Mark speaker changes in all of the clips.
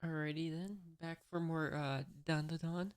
Speaker 1: Alrighty then, back for more DanDaDan.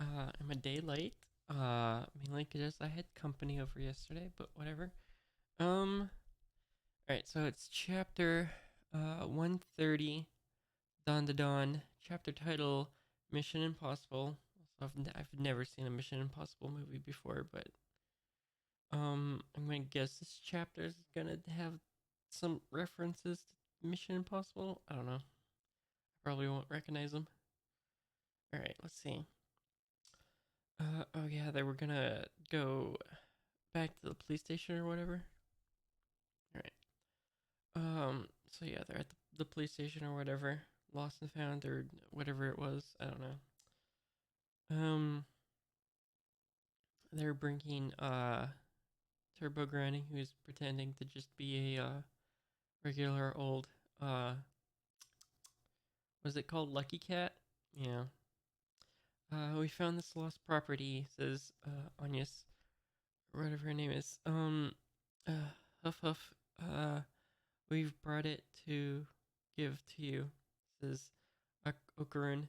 Speaker 1: I'm a day late. Mainly because I had company over yesterday, but whatever. Alright, so it's chapter 130, DanDaDan. Chapter title Mission Impossible. So I've never seen a Mission Impossible movie before, but I'm gonna guess this chapter is gonna have some references to Mission Impossible. I don't know. I probably won't recognize them. Alright, let's see. Oh yeah, they were gonna go back to the police station or whatever. All right. So yeah, they're at the police station or whatever, lost and found or whatever it was. I don't know. Um, they're bringing Turbo Granny, who's pretending to just be a regular old was it called Lucky Cat? Yeah. We found this lost property, says Agnes, or whatever her name is. Huff Huff. We've brought it to give to you, says Okarun.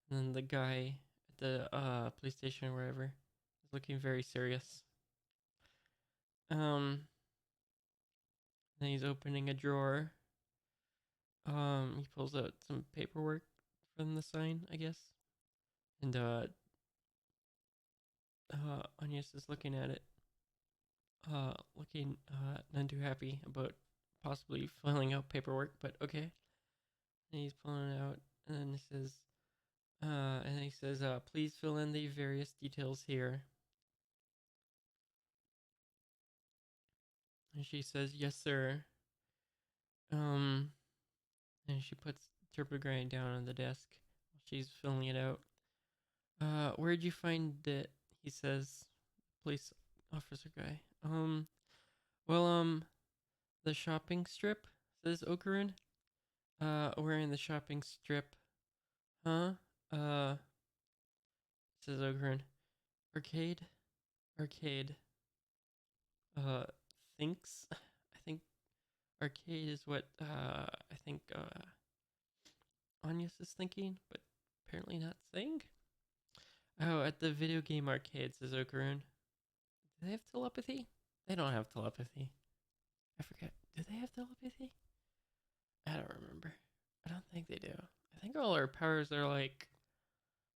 Speaker 1: And then the guy at the police station or wherever is looking very serious. Um, then he's opening a drawer. He pulls out some paperwork from the sign, I guess. And Agnes is looking at it, looking none too happy about possibly filling out paperwork, but okay. And he's pulling it out, and then he says, please fill in the various details here. And she says, yes, sir. Um, and she puts Turbo Grind down on the desk. She's filling it out. Where'd you find it? He says, police officer guy. Well, the shopping strip, says Okarun. We're in the shopping strip. Huh? Uh, says Okarun. Arcade? Arcade. Uh, thinks? I think arcade is what, I think, Anyas is thinking, but apparently not saying. Oh, at the video game arcade, says Okarun. Do they have telepathy? They don't have telepathy. I forget. Do they have telepathy? I don't remember. I don't think they do. I think all our powers are like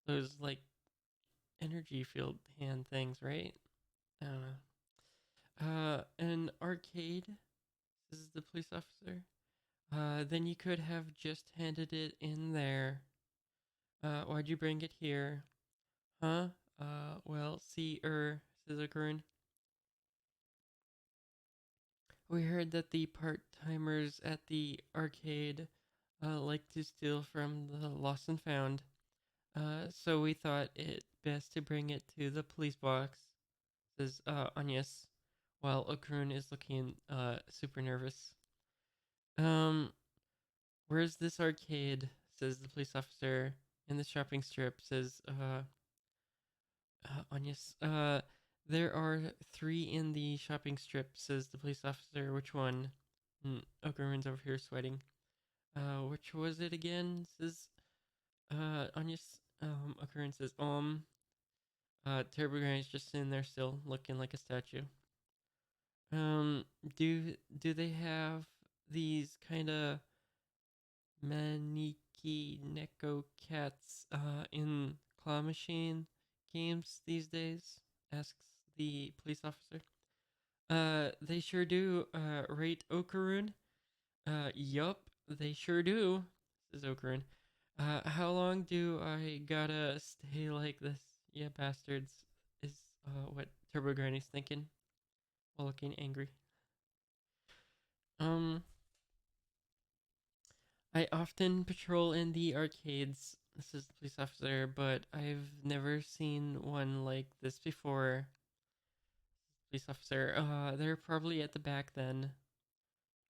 Speaker 1: those like energy field hand things, right? I don't know. An arcade, says the police officer. Then you could have just handed it in there. Why'd you bring it here? Huh? Well, see, says Okarun. We heard that the part timers at the arcade like to steal from the lost and found. So we thought it best to bring it to the police box, says Agnes, while Okarun is looking super nervous. Um, where's this arcade? Says the police officer. In the shopping strip, says Agnes. There are three in the shopping strip, says the police officer. Which one? Okarun's over here sweating. Which was it again? Says Agnes. Okarun says, Turbograin is just sitting there still, looking like a statue. Um, do they have these kind of Maniki Neko cats in claw machine games these days? Asks the police officer. They sure do. Right, Okarun? Yup, they sure do, says Okarun. How long do I gotta stay like this? Yeah, bastards, is what Turbo Granny's thinking while looking angry. Um, I often patrol in the arcades, this is the police officer, but I've never seen one like this before. Police officer, they're probably at the back then,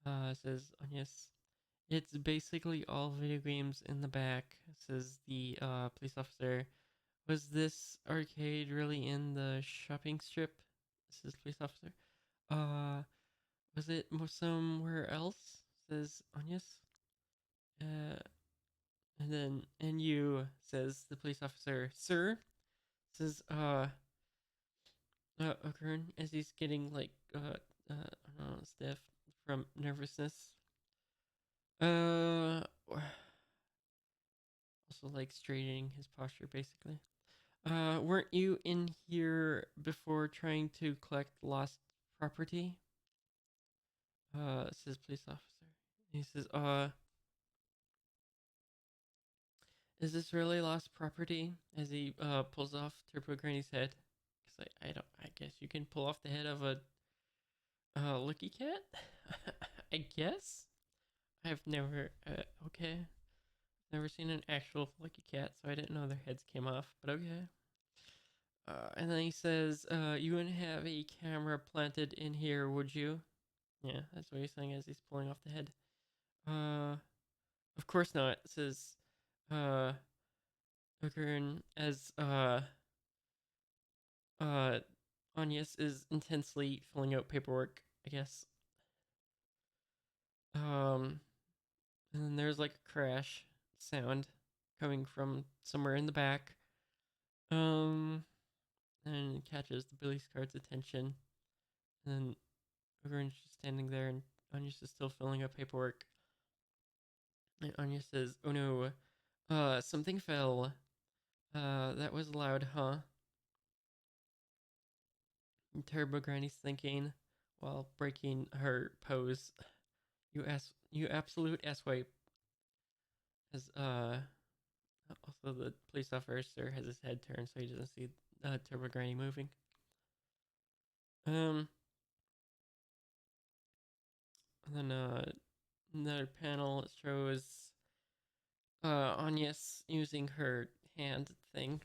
Speaker 1: says Agnes. It's basically all video games in the back, says the police officer. Was this arcade really in the shopping strip? Says police officer. Uh, was it somewhere else? Says Agnes. Uh, and and you, says the police officer. Sir, says Okern, as he's getting like I don't know, stiff from nervousness. Also like straightening his posture basically. Weren't you in here before trying to collect lost property? Says police officer. He says, is this really lost property? As he pulls off Turbo Granny's head. Cause I don't. I guess you can pull off the head of a Lucky cat. I guess. I've never. Okay. Never seen an actual Lucky cat, so I didn't know their heads came off. But okay. And then he says, "You wouldn't have a camera planted in here, would you?" Yeah, that's what he's saying as he's pulling off the head. Of course not. Says, uh, Ogren as uh, Agnes is intensely filling out paperwork. I guess. And then there's like a crash sound coming from somewhere in the back. And it catches the police guard's attention. And then Ogren's just standing there, and Agnes is still filling out paperwork. And Anya says, "Oh no, something fell. That was loud, huh?" And Turbo Granny's thinking while breaking her pose. You absolute asswipe. As also the police officer has his head turned so he doesn't see Turbo Granny moving. And then another panel shows Agnes using her hand thing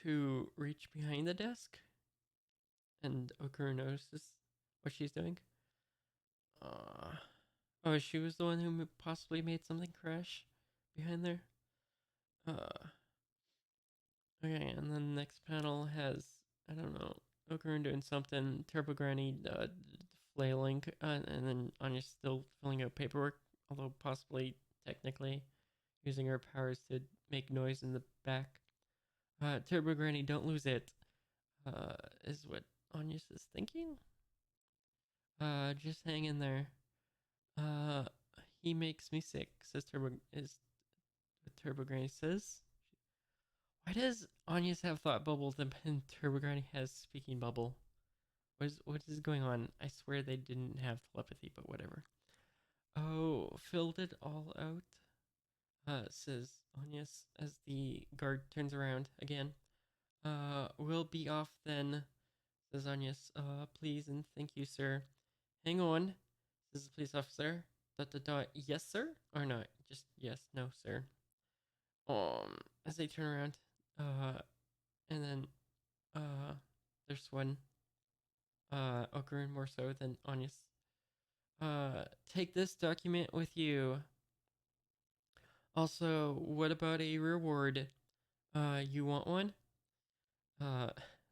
Speaker 1: to reach behind the desk, and Okura notices what she's doing. Oh, she was the one who possibly made something crash behind there. Okay, and then the next panel has, I don't know, Okura doing something, Turbo Granny flailing, and then Anya's still filling out paperwork, although possibly technically using her powers to make noise in the back. Turbo Granny, don't lose it, is what Anya is thinking. Just hang in there. Uh, he makes me sick, says Turbo, is what Turbo Granny says. Why does Anya's have thought bubbles and Turbo Granny has speaking bubble? What is going on? I swear they didn't have telepathy, but whatever. Oh, filled it all out? Says Agnes as the guard turns around again. We'll be off then, says Agnes. Please and thank you, sir. Hang on, says the police officer. Yes, sir? Or not? Just yes, no, sir. As they turn around, and then, there's one, Ogren more so than Agnes. Take this document with you. Also, what about a reward? You want one?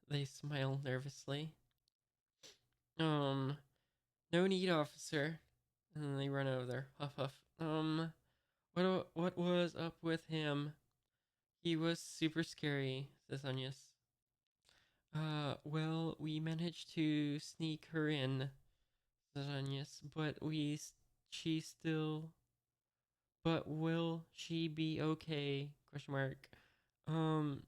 Speaker 1: They smile nervously. No need, officer. And then they run over there. Huff huff. What was up with him? He was super scary, says Agnes. Well, we managed to sneak her in, says Agnes, she still, but will she be okay? Question mark. And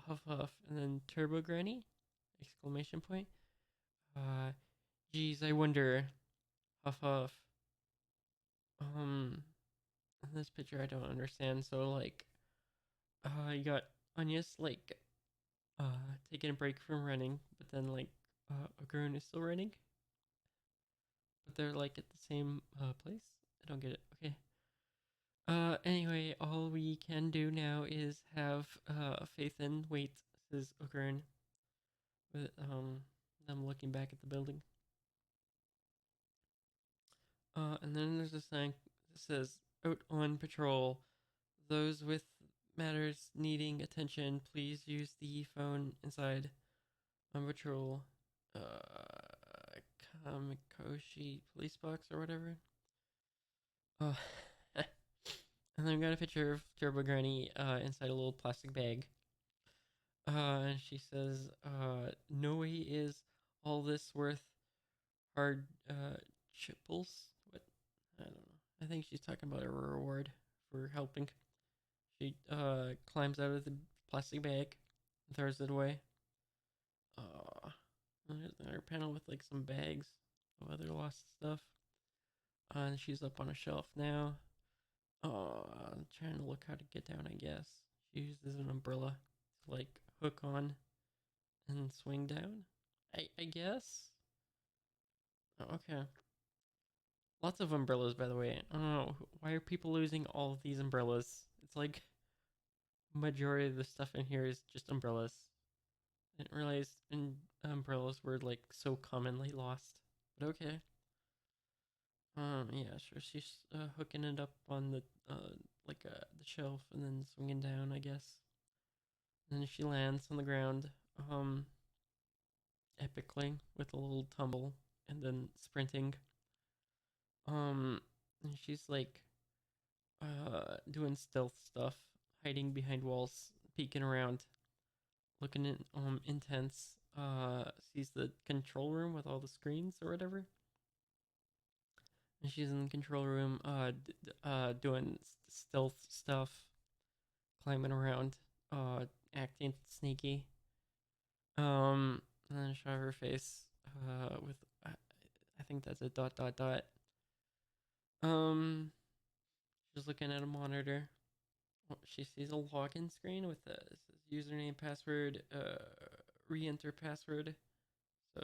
Speaker 1: huff huff, and then Turbo Granny, exclamation point. Geez, I wonder. Huff huff. In this picture I don't understand. So like, you got Agnes like, taking a break from running, but then like, Ogurun is still running, but they're like at the same place. I don't get it. Okay. Anyway, all we can do now is have faith and wait, says Ogurun, with them looking back at the building. And then there's a sign that says, "Out on patrol. Those with matters needing attention, please use the phone inside. On patrol. Mikoshi police box or whatever. Oh, and then we got a picture of Turbo Granny inside a little plastic bag. And she says, "No way is all this worth hard chipples." What? I don't know. I think she's talking about a reward for helping. She climbs out of the plastic bag and throws it away. There's another panel with like some bags of other lost stuff. And she's up on a shelf now. I'm trying to look how to get down, I guess. She uses an umbrella to like hook on and swing down. I guess. Oh, okay. Lots of umbrellas, by the way. I don't know. Why are people losing all of these umbrellas? It's like majority of the stuff in here is just umbrellas. I didn't realize umbrellas were like so commonly lost. But okay. Yeah, sure. She's hooking it up on the the shelf and then swinging down, I guess. And then she lands on the ground, um, epically with a little tumble and then sprinting. And she's like, doing stealth stuff, hiding behind walls, peeking around, looking in, intense. Sees the control room with all the screens or whatever. And she's in the control room, doing stealth stuff, climbing around, acting sneaky. And then show her face, with, I think that's a dot dot dot. Um, she's looking at a monitor. She sees a login screen with it says username, password, re-enter password. So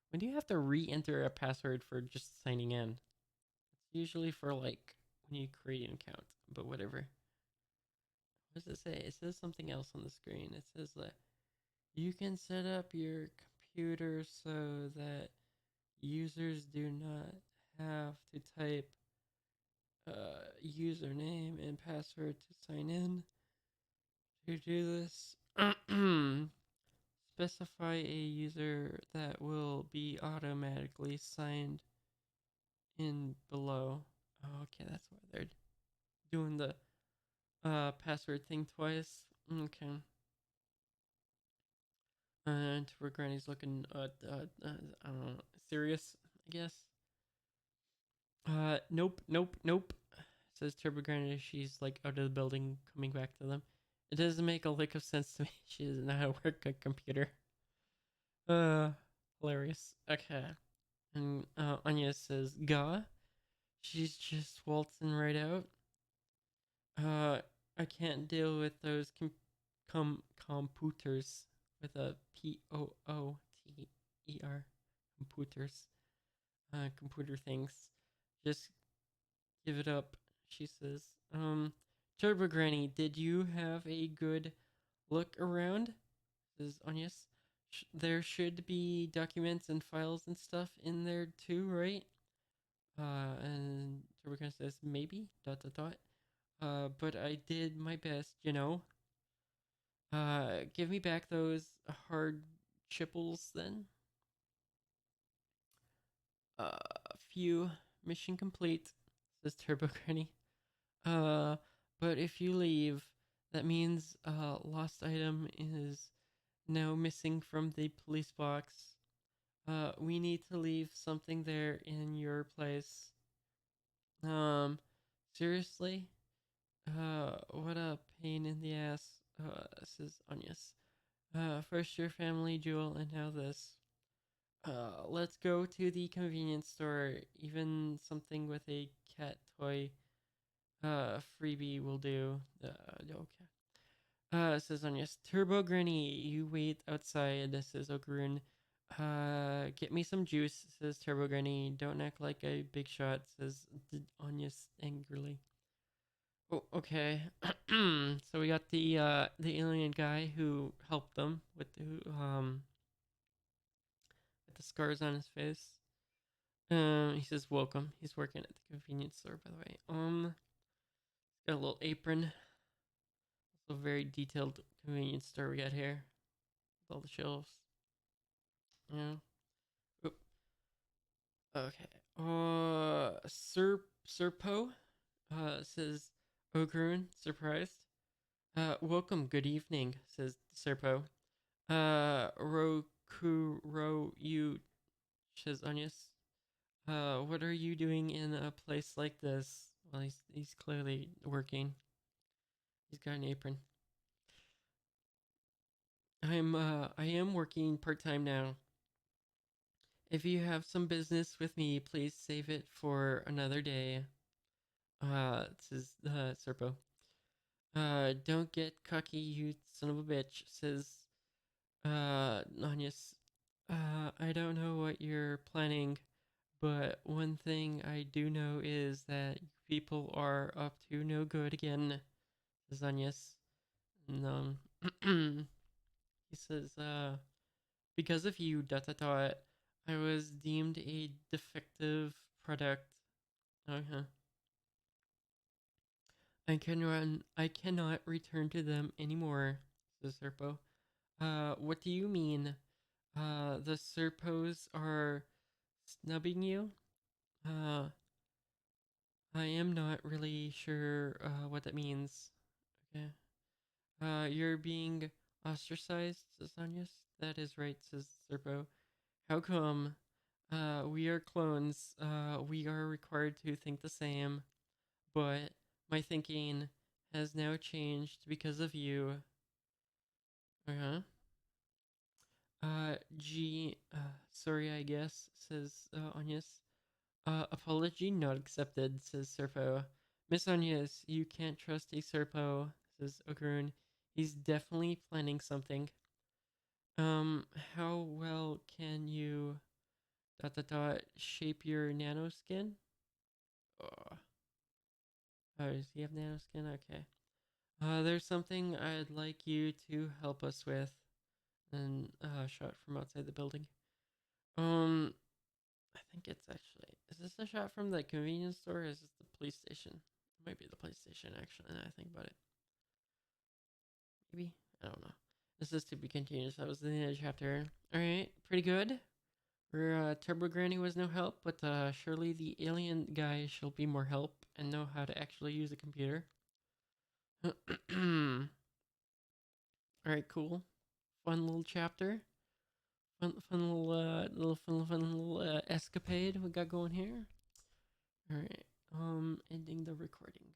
Speaker 1: when do you have to re-enter a password for just signing in? It's usually for like when you create an account, but whatever. What does it say? It says something else on the screen. It says that you can set up your computer so that users do not have to type username and password to sign in. To do this, specify a user that will be automatically signed in below. Oh, okay, that's why they're doing the password thing twice. Okay. And where Granny's looking, I don't know, serious, I guess. Nope. Says Turbo Granny. She's like out of the building, coming back to them. It doesn't make a lick of sense to me. She doesn't know how to work a computer. Hilarious. Okay. And Anya says, "Gah." She's just waltzing right out. I can't deal with those computers with a Pooter. Computers. Computer things. Just give it up, she says. Turbo Granny, did you have a good look around? Says Anyas. There should be documents and files and stuff in there too, right? And Turbo Granny says, maybe, dot dot dot. But I did my best, you know. Give me back those hard chipples then. Few, mission complete, says Turbo Granny. Uh, but if you leave, that means lost item is now missing from the police box. We need to leave something there in your place. Seriously? What a pain in the ass, says Anyas. First your family jewel and now this. Let's go to the convenience store. Even something with a cat toy freebie will do. Okay. Says Anyas. Turbo Granny, you wait outside, says Okarun. Get me some juice, says Turbo Granny. Don't act like a big shot, says Anyas angrily. Oh, okay. So we got the alien guy who helped them with the scars on his face. He says welcome. He's working at the convenience store, by the way. Got a little apron. Also, very detailed convenience store we got here with all the shelves. Yeah. Oop. Okay. Serpo says Ogrun, surprised. Welcome, good evening, says Serpo. Rokuro you, says Onius. What are you doing in a place like this? Well, he's clearly working. He's got an apron. I am working part time now. If you have some business with me, please save it for another day. Says Serpo. Don't get cocky, you son of a bitch, says Nanyas. I don't know what you're planning, but one thing I do know is that people are up to no good again, says Nanyas. And, he says, because of you, dot dot dot, I was deemed a defective product. Uh-huh. I cannot return to them anymore, says Serpo. What do you mean? The Serpos are snubbing you? Uh, I am not really sure what that means. Okay. You're being ostracized, says Anyas. That is right, says Serpo. How come? We are clones. We are required to think the same, but my thinking has now changed because of you. Uh-huh. Sorry, I guess, says Anyas. Apology not accepted, says Serpo. Miss Anyas, you can't trust a Serpo, says Ogrun. He's definitely planning something. How well can you dot dot dot shape your nano skin? Oh, does he have nano skin? Okay. There's something I'd like you to help us with. And shot from outside the building. Um, I think it's actually. Is this a shot from the convenience store? Or is this the police station? It might be the police station actually. Now I think about it. Maybe I don't know. This is to be continued. So that was the end of the chapter. All right, pretty good. Where Turbo Granny was no help, but surely the alien guy shall be more help and know how to actually use a computer. All right, cool. Fun little chapter. Fun little escapade we got going here. All right. Ending the recording.